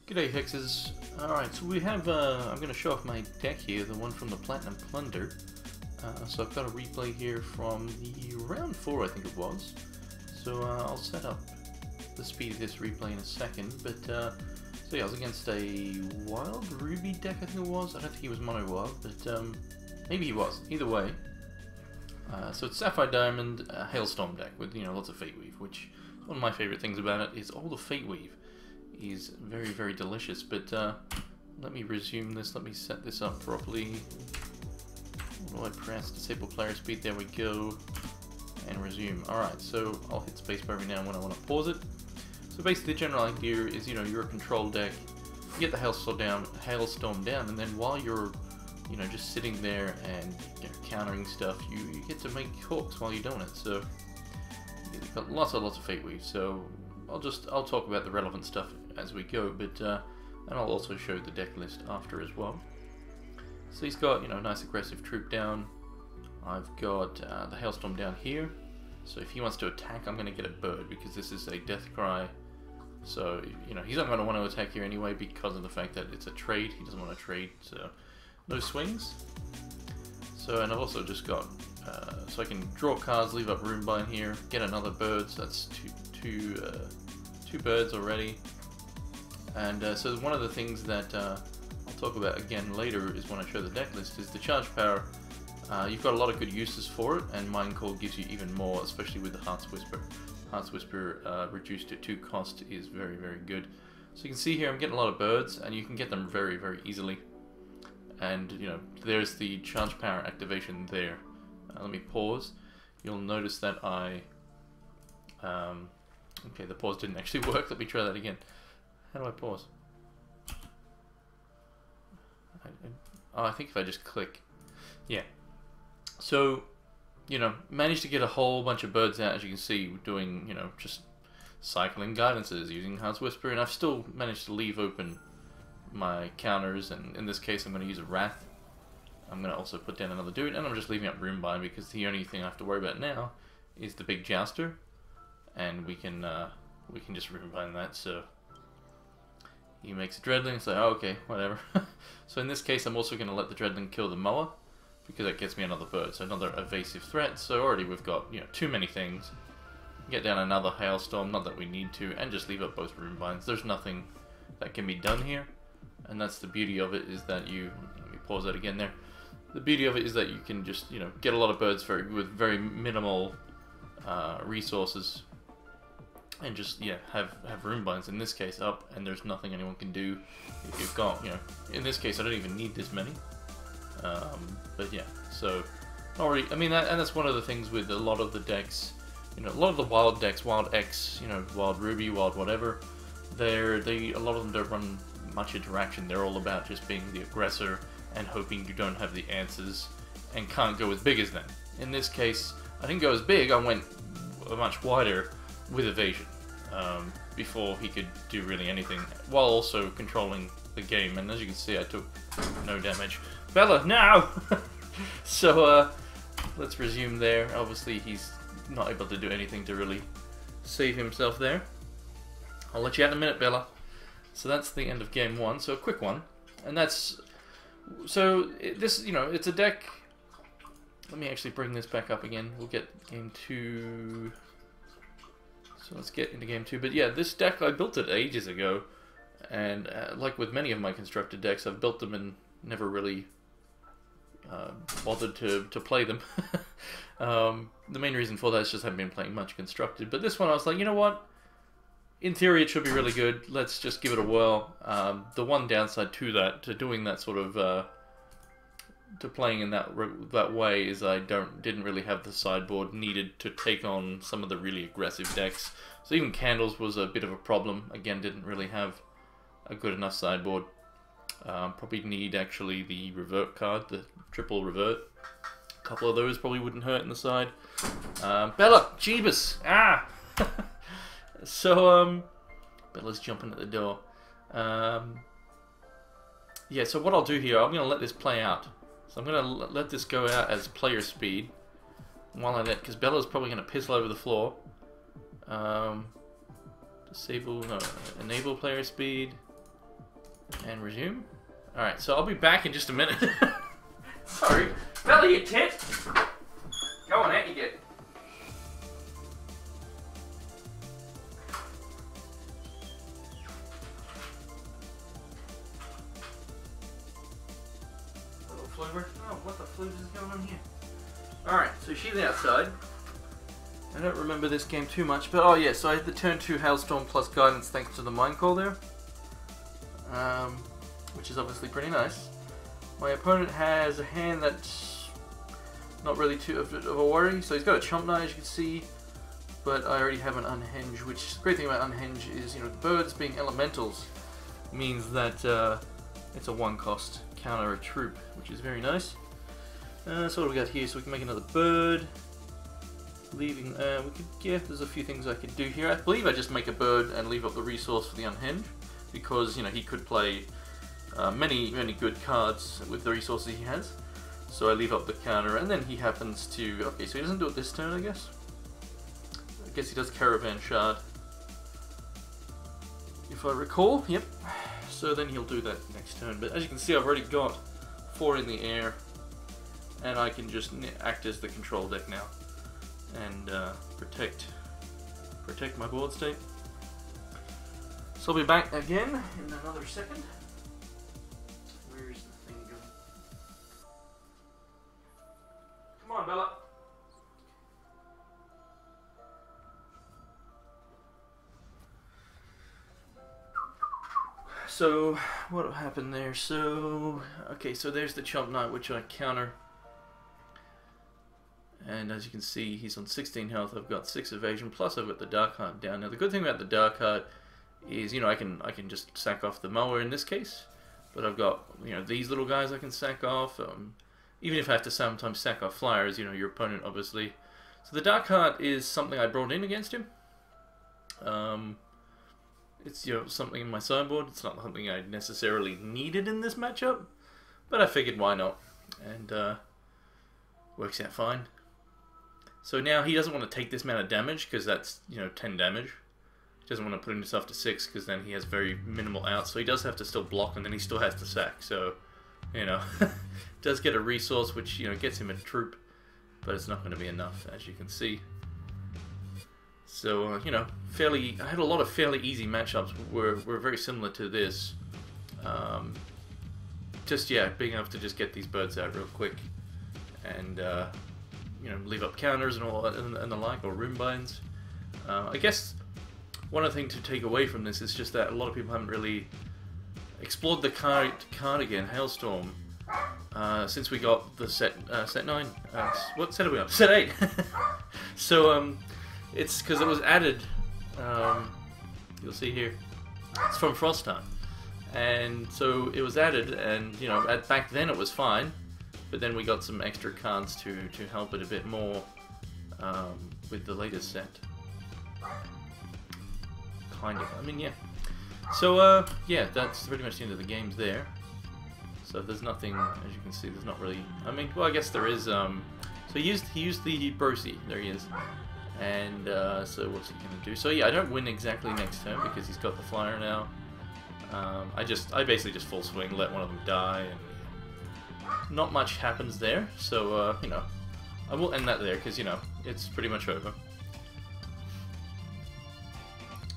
G'day Hexes. Alright, so we have, I'm going to show off my deck here, the one from the Platinum Plunder. So I've got a replay here from the round 4, I think it was. So I'll set up the speed of this replay in a second, but so yeah, I was against a Wild Ruby deck, I think it was. I don't think he was Mono Wild, but maybe he was. Either way. So it's Sapphire Diamond Hailstorm deck with, lots of Fatewheeeeeeeeeve, which one of my favorite things about it is all the Fatewheeeeeeeeeve is very, very delicious. But let me resume this. Let me set this up properly. What do I press? Disable player speed. There we go. And resume. Alright, so I'll hit spacebar every now and when I want to pause it. So basically the general idea is, you're a control deck. You get the Hailstorm down, and then while you're, just sitting there and countering stuff, you get to make hooks while you're doing it. So you've got lots of Fatewheeeeeeeeve. So I'll talk about the relevant stuff as we go, but and I'll also show the deck list after as well. So he's got a nice aggressive troop down. I've got the Hailstorm down here. So if he wants to attack, I'm going to get a bird because this is a death cry. So he's not going to want to attack here anyway because of the fact that it's a trade. He doesn't want to trade, so no swings. So and I've also just got so I can draw cards, leave up Runebind here, get another bird. So that's two birds already. And so one of the things that I'll talk about again later is when I show the deck list is the charge power. You've got a lot of good uses for it, and Mind Call gives you even more, especially with the Heart's Whisper. Heart's Whisper reduced to 2 cost is very, very good. So you can see here I'm getting a lot of birds, and you can get them very, very easily. And there's the charge power activation there. Let me pause. You'll notice that I okay, the pause didn't actually work. Let me try that again. How do I pause? I think if I just click. Yeah. So, managed to get a whole bunch of birds out, as you can see, doing, just cycling guidances, using Heart's Whisper, and I've still managed to leave open my counters, and in this case I'm going to use a Wrath. I'm going to also put down another dude, and I'm just leaving up Runebind because the only thing I have to worry about now is the big Jouster, and we can just Runebind that. So he makes a Dreadling, so oh, okay, whatever. So in this case I'm also going to let the Dreadling kill the Moa, because that gets me another bird, so another evasive threat. So already we've got, too many things. Get down another Hailstorm, not that we need to, and just leave up both Runebinds. There's nothing that can be done here, and that's the beauty of it, is that let me pause that again there. The beauty of it is that you can just, get a lot of birds with very minimal resources, and just, have Runebinds in this case up, and there's nothing anyone can do if you've got, in this case I don't even need this many. But yeah, so already, and that's one of the things with a lot of the decks, a lot of the wild decks, Wild X, Wild Ruby, Wild whatever, a lot of them don't run much interaction. They're all about just being the aggressor and hoping you don't have the answers and can't go as big as them. In this case, I didn't go as big, I went much wider with evasion before he could do really anything, while also controlling the game, and as you can see I took no damage. Bella, no! So, let's resume there. Obviously, he's not able to do anything to really save himself there. I'll let you out in a minute, Bella. So that's the end of game 1. So a quick one, and that's so this. It's a deck. Let me actually bring this back up again. We'll get game 2. So let's get into game 2. But yeah, this deck I built it ages ago, and like with many of my constructed decks, I've built them and never really bothered to play them. The main reason for that is just I haven't been playing much constructed. But this one I was like, you know what? In theory it should be really good. Let's just give it a whirl. The one downside to doing that sort of to playing in that way is I didn't really have the sideboard needed to take on some of the really aggressive decks. So even Candles was a bit of a problem. Again, didn't really have a good enough sideboard. Probably need actually the revert card, the triple revert. A couple of those probably wouldn't hurt in the side. Bella, Jeebus! Ah! So, Bella's jumping at the door. Yeah, so what I'll do here, I'm going to let this play out. So I'm going to let this go out as player speed. While I let, because Bella's probably going to piss all over the floor. Disable, no, enable player speed. And resume. Alright, so I'll be back in just a minute. Sorry. Fella, you tit! Go on, out you get. Little fluver. Oh, what the flute is going on here? Alright, so she's outside. I don't remember this game too much, but oh yeah, so I had the turn 2 Hailstorm plus Guidance thanks to the Mind Call there. Which is obviously pretty nice. My opponent has a hand that's not really too of a worry, so he's got a Chump Knight as you can see, but I already have an Unhenge, which the great thing about Unhenge is, you know, the birds being elementals means that it's a 1-cost counter a troop, which is very nice. So what do we got here? So we can make another bird. Leaving, we could, yeah, there's a few things I could do here. I believe I just make a bird and leave up the resource for the Unhenge, because, you know, he could play many good cards with the resources he has. So I leave up the counter, and then he happens to... Okay, so he doesn't do it this turn, I guess. I guess he does Caravan Shard. If I recall, yep. So then he'll do that next turn. But as you can see, I've already got 4 in the air, and I can just act as the control deck now. And protect my board state. So I'll be back again in another second. Where's the thing going? Come on, Bella. So what happened there? So okay, so there's the Chump Knight, which I counter. And as you can see, he's on 16 health. I've got 6 evasion, plus I've got the Dark Heart down. Now the good thing about the Dark Heart is, you know, I can just sack off the mower in this case, but I've got, you know, these little guys I can sack off. Even if I have to sometimes sack off flyers, you know, your opponent obviously. So the Dark Heart is something I brought in against him. It's, you know, something in my sideboard. It's not something I necessarily needed in this matchup, but I figured why not, and works out fine. So now he doesn't want to take this amount of damage because that's, you know, 10 damage. He doesn't want to put himself to 6 because then he has very minimal out. So he does have to still block, and then he still has to sack. So, you know, does get a resource which, you know, gets him a troop, but it's not going to be enough, as you can see. So, you know, I had a lot of fairly easy matchups were very similar to this. Just, yeah, being able to just get these birds out real quick. And, you know, leave up counters and all and the like, or room binds. I guess one of the things to take away from this is just that a lot of people haven't really explored the card again, Hailstorm, since we got the set 9. What set are we on? Set 8. So it's because it was added. You'll see here, it's from Frost Time, and so it was added, and you know, back then it was fine. But then we got some extra cards to help it a bit more with the latest set. Kind of. I mean, yeah. So, yeah, that's pretty much the end of the games there. So there's nothing, as you can see, there's not really... I mean, well, I guess there is... So he used the Brosi. There he is. And, so what's he going to do? So, yeah, I don't win exactly next turn because he's got the flyer now. I basically just full swing, let one of them die, and... Not much happens there, so, you know, I will end that there, because, you know, it's pretty much over.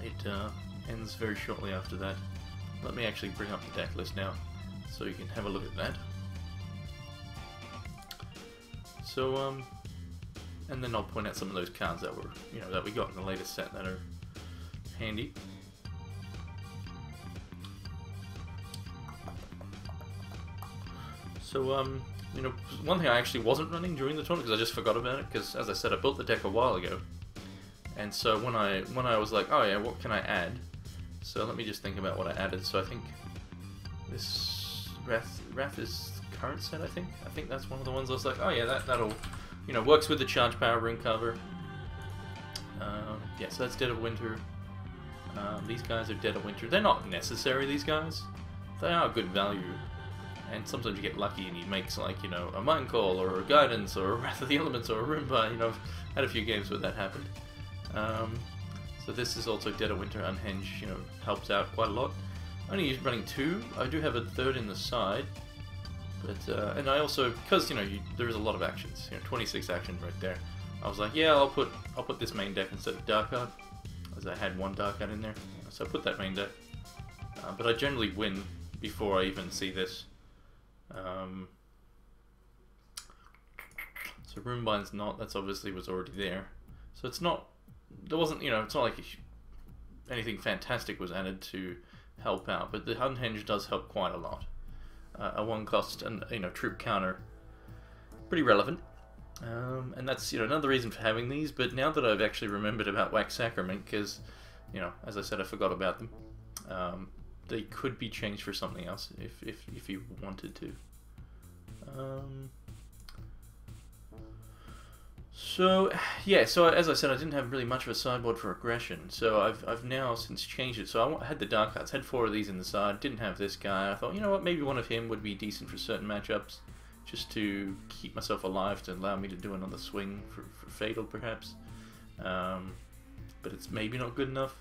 It ends very shortly after that. Let me actually bring up the deck list now, so you can have a look at that. So, and then I'll point out some of those cards that were, you know, that we got in the latest set that are handy. So, you know, one thing I actually wasn't running during the tournament because I just forgot about it, because as I said, I built the deck a while ago, and so when I was like, oh yeah, what can I add? So let me just think about what I added. So I think this Wrath is current set. I think that's one of the ones I was like, oh yeah, that'll, you know, works with the charge power ring cover. Yeah, so that's Dead of Winter. These guys are Dead of Winter. They're not necessary, these guys. They are good value. And sometimes you get lucky and he makes, like, you know, a Mind Call or a Guidance or a Wrath of the Elements or a Roomba. You know, I've had a few games where that happened. So this is also Dead of Winter Unhinged, you know, helps out quite a lot. only running 2. I do have a third in the side, but and I also, because you know there is a lot of actions, 26 action right there. I was like, yeah, I'll put this main deck instead of Dark Art, as I had one Dark Art in there, so I put that main deck. But I generally win before I even see this. So Runebind's not. That's obviously was already there. So it's not. There wasn't. It's not like anything fantastic was added to help out. But the Unhinged does help quite a lot. A 1-cost and troop counter, pretty relevant. And that's another reason for having these. But now that I've actually remembered about Wax Sacrament, because as I said, I forgot about them. They could be changed for something else if you wanted to. So yeah, so as I said, I didn't have really much of a sideboard for aggression. So I've now since changed it. So I had the Dark Arts, had 4 of these in the side. Didn't have this guy. I thought, you know what, maybe one of him would be decent for certain matchups, just to keep myself alive, to allow me to do another swing for Fatal perhaps. But it's maybe not good enough.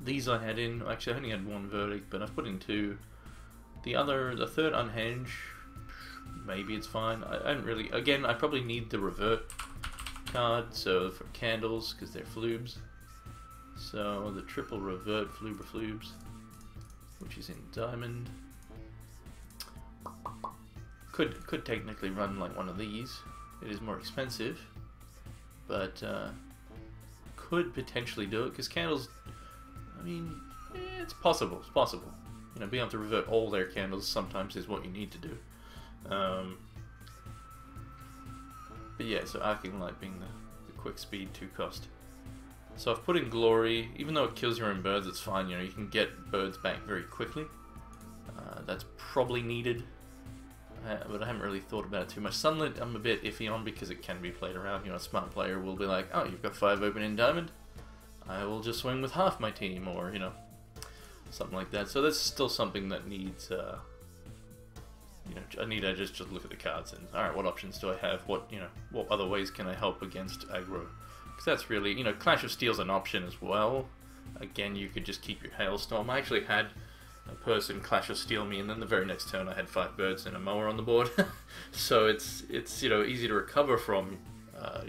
These I had in, actually I only had 1 Verdict, but I've put in 2. The third Unhenge, maybe it's fine. I don't really, again, I probably need the Revert card, so for candles, because they're floobs. So the triple Revert floobs, which is in Diamond. Could technically run like one of these. It is more expensive, but could potentially do it, because candles, I mean, it's possible. It's possible. Being able to revert all their candles sometimes is what you need to do. But yeah, so Arcing Light being the quick speed 2-cost. So I've put in Glory. Even though it kills your own birds, it's fine. You can get birds back very quickly. That's probably needed. But I haven't really thought about it too much. Sunlit, I'm a bit iffy on, because it can be played around. A smart player will be like, oh, you've got 5 open in Diamond, I will just swing with half my team, or something like that. So that's still something that needs I need to just look at the cards and, alright, what options do I have? What other ways can I help against aggro? Because that's really, Clash of Steel's an option as well. Again, you could just keep your Hailstorm. I actually had a person Clash of Steel me, and then the very next turn I had 5 birds and a mower on the board. So it's easy to recover from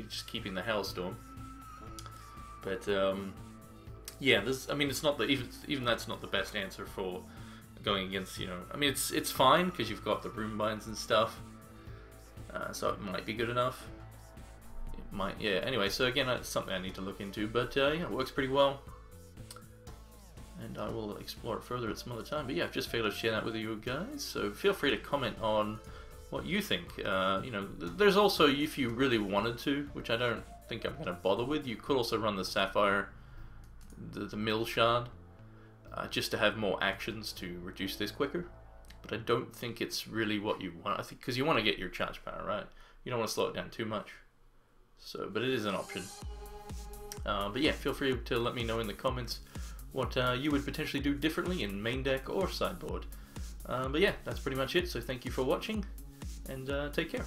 just keeping the Hailstorm. But yeah, it's not even that's not the best answer for going against, it's fine because you've got the Runebinds and stuff, so it might be good enough. It might, yeah. Anyway, so again, it's something I need to look into, but yeah, it works pretty well, and I will explore it further at some other time. But yeah, I've just figured I'd share that with you guys, so feel free to comment on what you think. There's also, if you really wanted to, which I don't think I'm going to bother with, you could also run the Sapphire, the Mill Shard, just to have more actions to reduce this quicker. But I don't think it's really what you want. I think because you want to get your charge power, right? You don't want to slow it down too much. So, but it is an option. But yeah, feel free to let me know in the comments what you would potentially do differently in main deck or sideboard. But yeah, that's pretty much it. So thank you for watching, and take care.